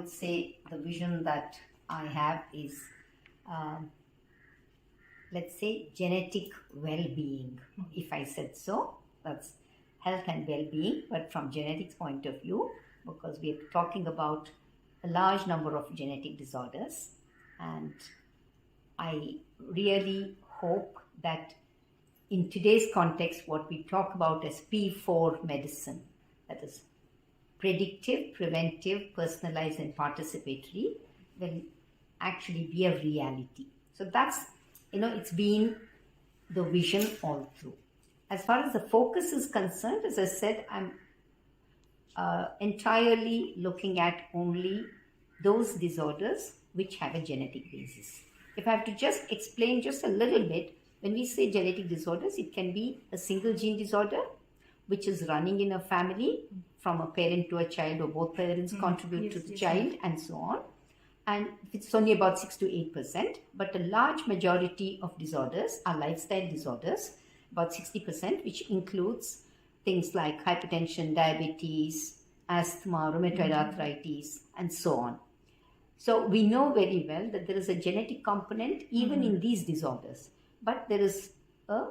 would say the vision that I have is, let's say, genetic well-being. If I said so, that's health and well-being, but from genetics point of view, because we are talking about a large number of genetic disorders, and I really hope that in today's context, what we talk about as P4 medicine, that is predictive, preventive, personalized, and participatory, will actually be a reality. So that's, it's been the vision all through. As far as the focus is concerned, as I said, I'm entirely looking at only those disorders which have a genetic basis. If I have to just explain just a little bit, when we say genetic disorders, it can be a single gene disorder which is running in a family from a parent to a child, or both parents contribute to the child, and so on. And it's only about 6 to 8%, but a large majority of disorders are lifestyle disorders, about 60%, which includes things like hypertension, diabetes, asthma, rheumatoid arthritis, and so on. So we know very well that there is a genetic component even in these disorders, but there is a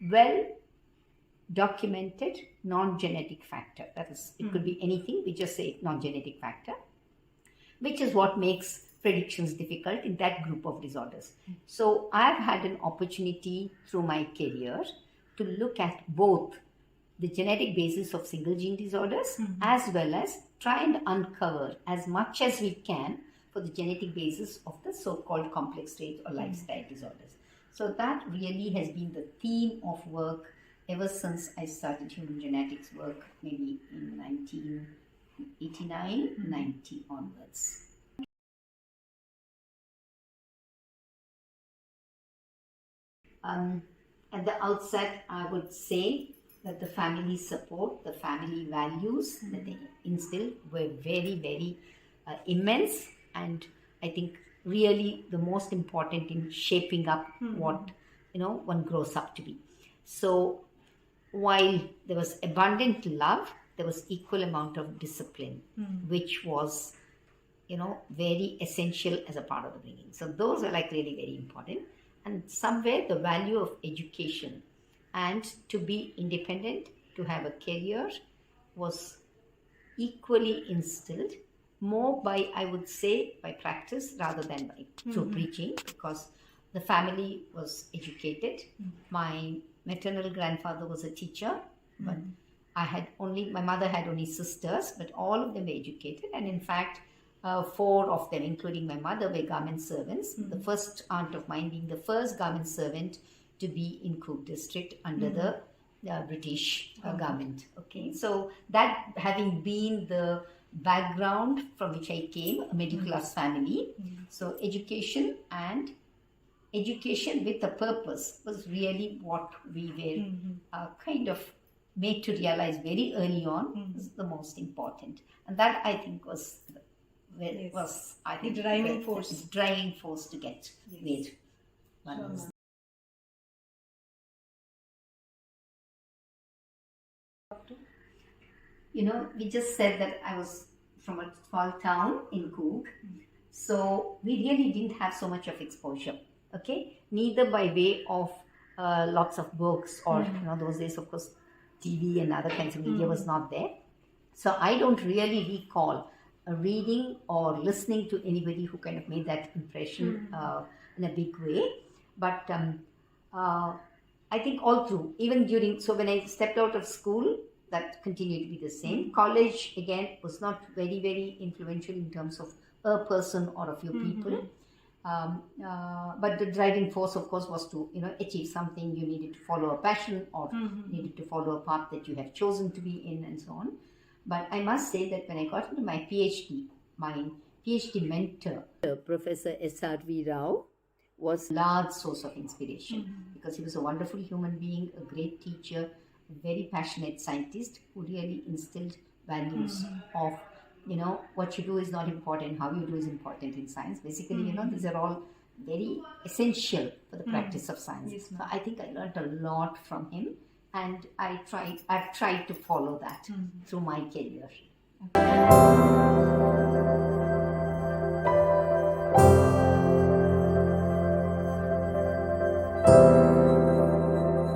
well-documented non-genetic factor. That is, it could be anything, we just say non-genetic factor, which is what makes predictions difficult in that group of disorders. So I've had an opportunity through my career to look at both the genetic basis of single gene disorders as well as try and uncover as much as we can for the genetic basis of the so-called complex traits or lifestyle disorders. So that really has been the theme of work ever since I started human genetics work, maybe in 1989, 90 onwards. At the outset, I would say that the family support, the family values that they instilled were very, very immense, and I think really the most important in shaping up what one grows up to be. So while there was abundant love, there was equal amount of discipline, which was very essential as a part of the bringing. So those are like really very important. And somewhere the value of education and to be independent, to have a career, was equally instilled, more by, I would say, by practice rather than by through preaching, because the family was educated. My maternal grandfather was a teacher, but my mother had only sisters, but all of them were educated, and in fact, 4 of them, including my mother, were garment servants. The first aunt of mine being the first garment servant to be in Cook district under the British government. Okay, so that having been the background from which I came, a middle class family, so education with a purpose was really what we were kind of made to realize very early on is the most important, and that I think was the driving force to get where one is. We just said that I was from a small town in Cook, so we really didn't have so much of exposure. Okay, neither by way of lots of books or those days, of course, TV and other kinds of media was not there. So I don't really recall reading or listening to anybody who kind of made that impression in a big way. But I think all through, even during, so when I stepped out of school, that continued to be the same. College, again, was not very, very influential in terms of a person or a few people. But the driving force, of course, was to achieve something. You needed to follow a passion, or needed to follow a path that you have chosen to be in, and so on. But I must say that when I got into my PhD mentor, Professor S.R.V. Rao, was a large source of inspiration because he was a wonderful human being, a great teacher, a very passionate scientist who really instilled values of what you do is not important, how you do is important in science. Basically, these are all very essential for the practice of science. Yes, so I think I learned a lot from him, and I've tried to follow that through my career. Okay.